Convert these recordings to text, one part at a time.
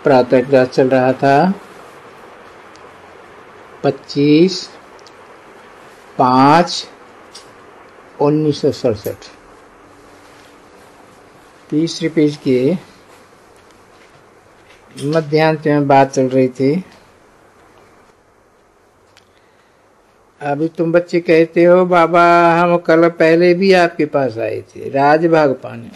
प्रातः क्लास चल रहा था 25/5/1967। तीसरे पेज के मध्यांत में बात चल रही थी। अभी तुम बच्चे कहते हो बाबा हम कल पहले भी आपके पास आए थे राजभाग पाने।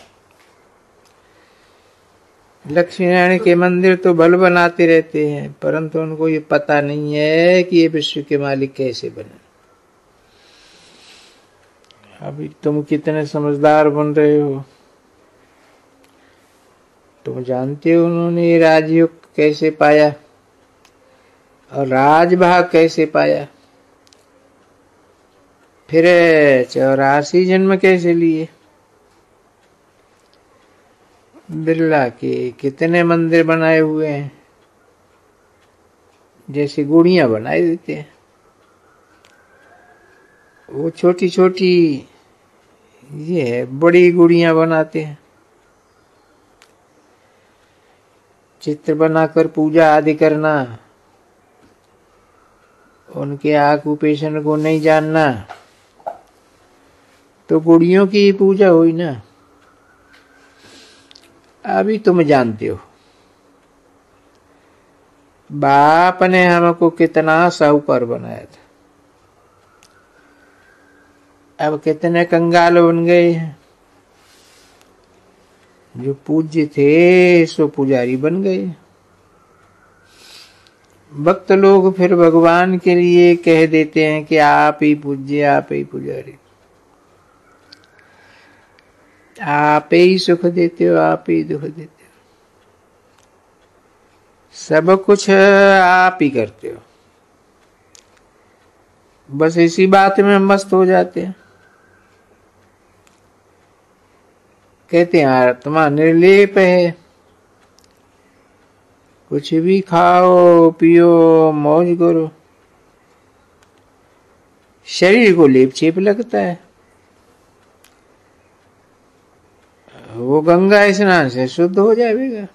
लक्ष्मी नारायण के मंदिर तो भल बनाते रहते हैं, परंतु उनको ये पता नहीं है कि ये विश्व के मालिक कैसे बने। अभी तुम कितने समझदार बन रहे हो। तुम जानते हो उन्होंने ये राजयोग कैसे पाया और राजभाग कैसे पाया, फिर 84 जन्म कैसे लिए। बिरला के कितने मंदिर बनाए हुए हैं, जैसे गुड़ियां बनाए देते हैं। वो छोटी छोटी ये है, बड़ी गुड़ियां बनाते हैं। चित्र बनाकर पूजा आदि करना, उनके ऑक्यूपेशन को नहीं जानना, तो गुड़ियों की पूजा हुई ना। अभी तुम जानते हो बाप ने हमको कितना साहूकार बनाया था, अब कितने कंगाल बन गए हैं। जो पूज्य थे सो पुजारी बन गए। भक्त लोग फिर भगवान के लिए कह देते हैं कि आप ही पूज्य, आप ही पुजारी, आप ही सुख देते हो, आप ही दुख देते हो, सब कुछ आप ही करते हो। बस इसी बात में मस्त हो जाते हैं। कहते हैं आत्मा निर्लेप है, कुछ भी खाओ पियो मौज करो, शरीर को लेप छेप लगता है। वो गंगा स्नान से शुद्ध हो जाएगा।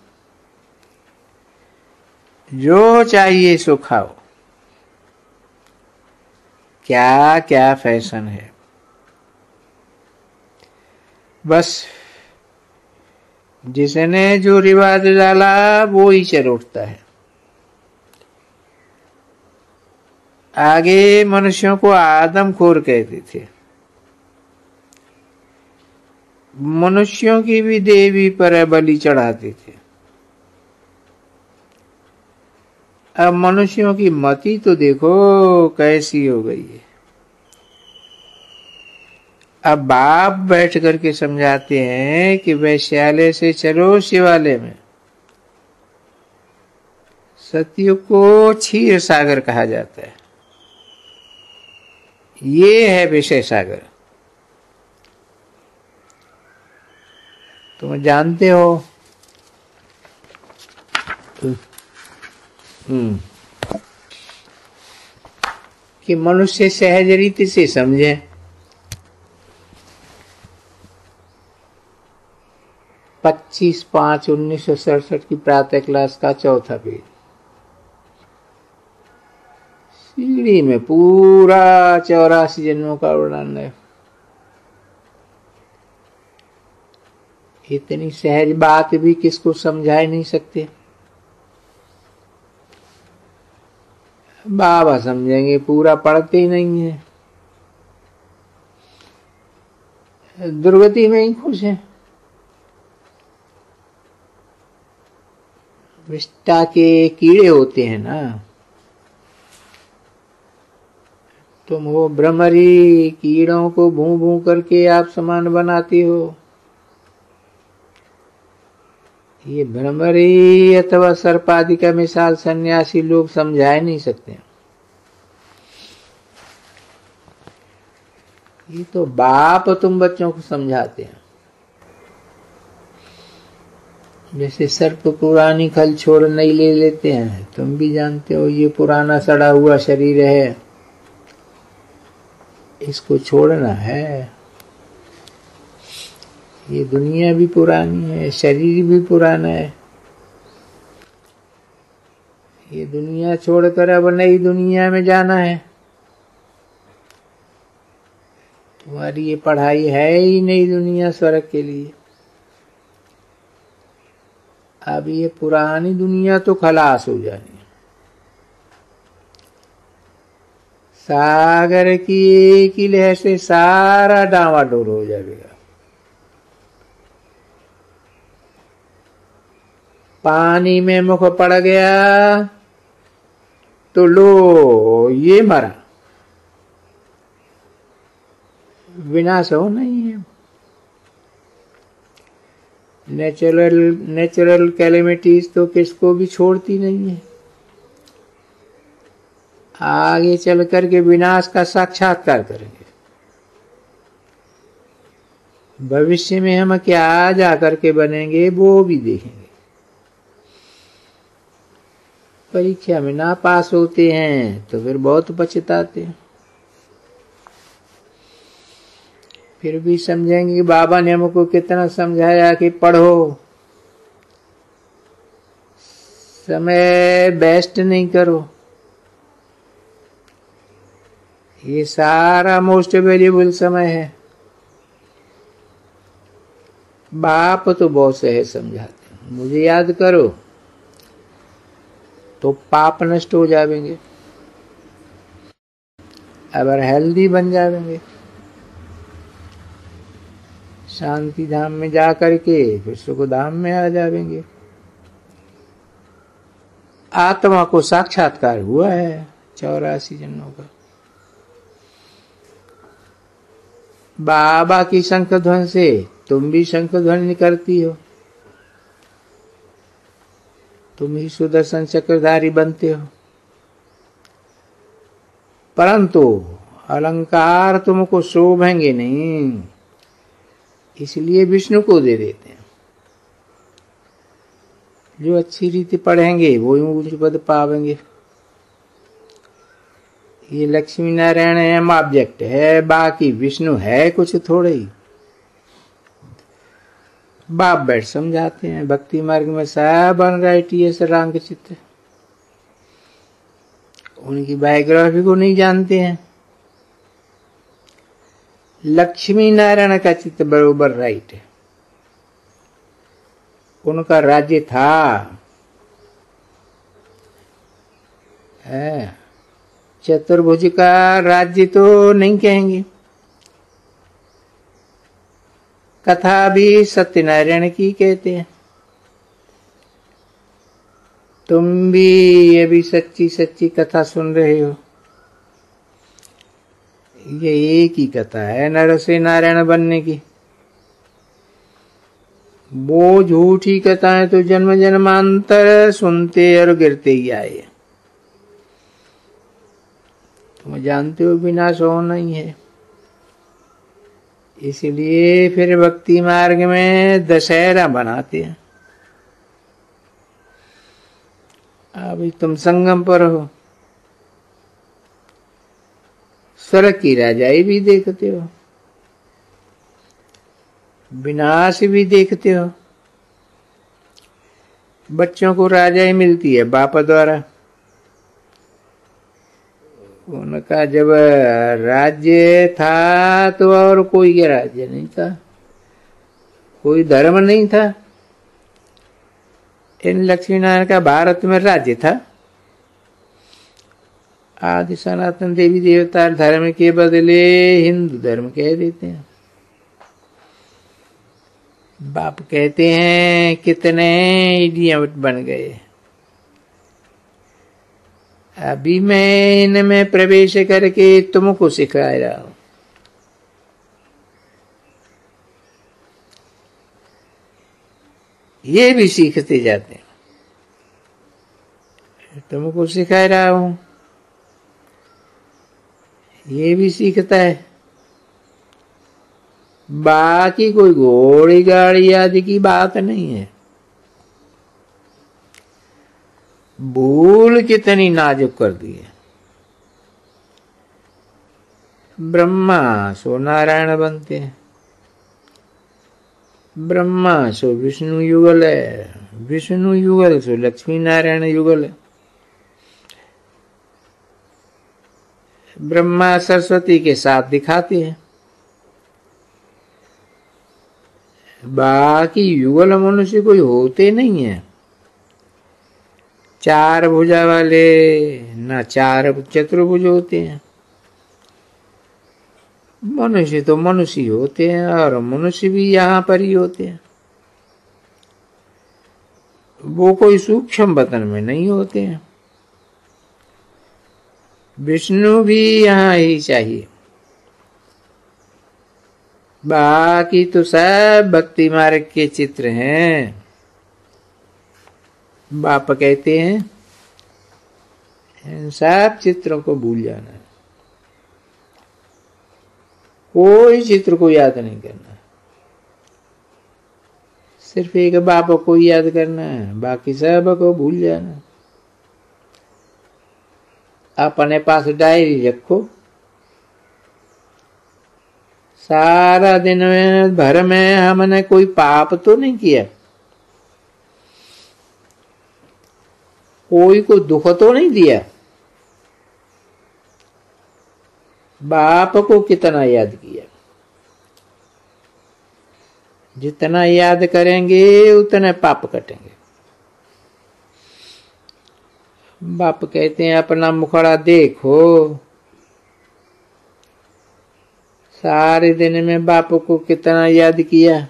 जो चाहिए सो खाओ। क्या क्या फैशन है, बस जिसने जो रिवाज डाला वो ही चल उठता है। आगे मनुष्यों को आदमखोर कहते थे। मनुष्यों की भी देवी पर बलि चढ़ाते थे। अब मनुष्यों की मति तो देखो कैसी हो गई है। अब बाप बैठ करके समझाते हैं कि वैश्यालय से चलो शिवालय में। सतयुग को क्षीर सागर कहा जाता है, ये है विषय सागर। तुम जानते हो कि मनुष्य सहज रीति से समझे। पच्चीस 5/1967 की प्रातः क्लास का चौथा पेज। सीढ़ी में पूरा 84 जन्मों का वर्णन है। इतनी सहज बात भी किसको समझा नहीं सकते। बाबा समझेंगे, पूरा पढ़ते ही नहीं है, दुर्गति में ही खुश है। विष्टा के कीड़े होते हैं ना, तुम वो भ्रमरी कीड़ों को भूं भूं करके आप सामान बनाती हो। ये भ्रमरी अथवा सर्पादि का मिसाल सन्यासी लोग समझा नहीं सकते। ये तो बाप तुम बच्चों को समझाते हैं। जैसे सर्प पुरानी खल छोड़ नहीं ले लेते हैं, तुम भी जानते हो ये पुराना सड़ा हुआ शरीर है, इसको छोड़ना है। ये दुनिया भी पुरानी है, शरीर भी पुराना है। ये दुनिया छोड़कर अब नई दुनिया में जाना है। तुम्हारी ये पढ़ाई है ही नई दुनिया स्वर्ग के लिए। अब ये पुरानी दुनिया तो खलास हो जानी। सागर की एक ही लहर से सारा डामाडोल हो जाएगा। पानी में मुख पड़ गया तो लो ये मरा, विनाश हो नहीं है। नेचुरल कैलेमिटीज तो किसको भी छोड़ती नहीं है। आगे चल करके विनाश का साक्षात्कार करेंगे। भविष्य में हम क्या जा करके बनेंगे वो भी देखेंगे। परीक्षा में ना पास होते हैं तो फिर बहुत पछताते हैं। फिर भी समझेंगे कि बाबा ने हमको कितना समझाया कि पढ़ो, समय वेस्ट नहीं करो। ये सारा मोस्ट वैल्यूएबल समय है। बाप तो बहुत सहज समझाते हैं, मुझे याद करो तो पाप नष्ट हो जाएंगे, अगर हेल्दी बन जाएंगे। शांति धाम में जा करके फिर सुख धाम में आ जाएंगे। आत्मा को साक्षात्कार हुआ है 84 जन्मों का। बाबा की शंख ध्वनि से तुम भी शंख ध्वनि करती हो, तुम ही सुदर्शन चक्रधारी बनते हो। परंतु अलंकार तुमको शोभेंगे नहीं, इसलिए विष्णु को दे देते हैं। जो अच्छी रीति पढ़ेंगे वो ऊंच पद पावेंगे। ये लक्ष्मी नारायण एम ऑब्जेक्ट है, बाकी विष्णु है कुछ थोड़े ही। बाप बैठ समझाते हैं भक्ति मार्ग में सब बन रहा है टीएस राम के चित्र। उनकी बायोग्राफी को नहीं जानते हैं। लक्ष्मी नारायण का चित्र बरोबर राइट है। उनका राज्य था, चतुर्भुज का राज्य तो नहीं कहेंगे। कथा भी सत्यनारायण की कहते हैं। तुम भी ये भी सच्ची सच्ची कथा सुन रहे हो। ये एक ही कथा है नर से नारायण बनने की। वो झूठी कथाएं तो जन्म जन्मांतर सुनते और गिरते ही आए। तुम जानते हो विनाश होना ही है। इसलिए फिर भक्ति मार्ग में दशहरा बनाते हैं। अभी तुम संगम पर हो, स्वर्ग की राजाई भी देखते हो, विनाश भी देखते हो। बच्चों को राजाई मिलती है बाप द्वारा। उनका जब राज्य था तो और कोई राज्य नहीं था, कोई धर्म नहीं था। इन लक्ष्मी नारायण का भारत में राज्य था। आदि सनातन देवी देवता धर्म के बदले हिंदू धर्म कह देते हैं। बाप कहते हैं कितने इडियट बन गए। अभी मैं इनमें प्रवेश करके तुमको सिखा रहा हूं। ये भी सीखते जाते हैं। तुमको सिखा रहा हूं, ये भी सीखता है। बाकी कोई घोड़ी गाड़ी आदि की बात नहीं है। भूल कितनी नाजुक कर दी है। ब्रह्मा सो नारायण बनते हैं, ब्रह्मा सो विष्णु युगल है, विष्णु युगल सो लक्ष्मी नारायण युगल है। ब्रह्मा सरस्वती के साथ दिखाते हैं। बाकी युगल मनुष्य कोई होते नहीं है, चार भुजा वाले ना चार चतुर्भुज होते हैं। मनुष्य तो मनुष्य होते हैं, और मनुष्य भी यहाँ पर ही होते हैं। वो कोई सूक्ष्म वतन में नहीं होते हैं। विष्णु भी यहाँ ही चाहिए। बाकी तो सब भक्ति मार्ग के चित्र हैं। बाप कहते हैं इन सब चित्रों को भूल जाना है, कोई चित्र को याद नहीं करना, सिर्फ एक बाप को याद करना है, बाकी सब को भूल जाना। अपने पास डायरी रखो, सारा दिन भर में हमने कोई पाप तो नहीं किया, कोई को दुख तो नहीं दिया। बाप को कितना याद किया, जितना याद करेंगे उतने पाप कटेंगे। बाप कहते हैं अपना मुखड़ा देखो, सारे दिन में बाप को कितना याद किया,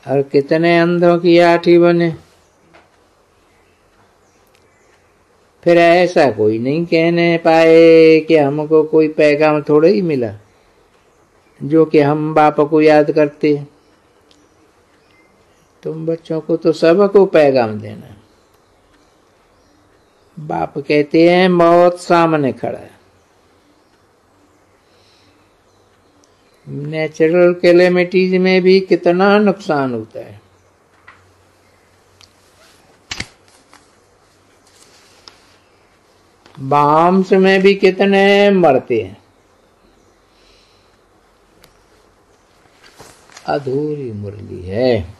और कितने अंधों की आठी बने। फिर ऐसा कोई नहीं कहने पाए कि हमको कोई पैगाम थोड़ा ही मिला जो कि हम बाप को याद करते। तुम बच्चों को तो सबको पैगाम देना। बाप कहते हैं मौत सामने खड़ा है, नेचुरल कैलेमिटीज में भी कितना नुकसान होता है। बाम्स में भी कितने मरते हैं। अधूरी मुरली है।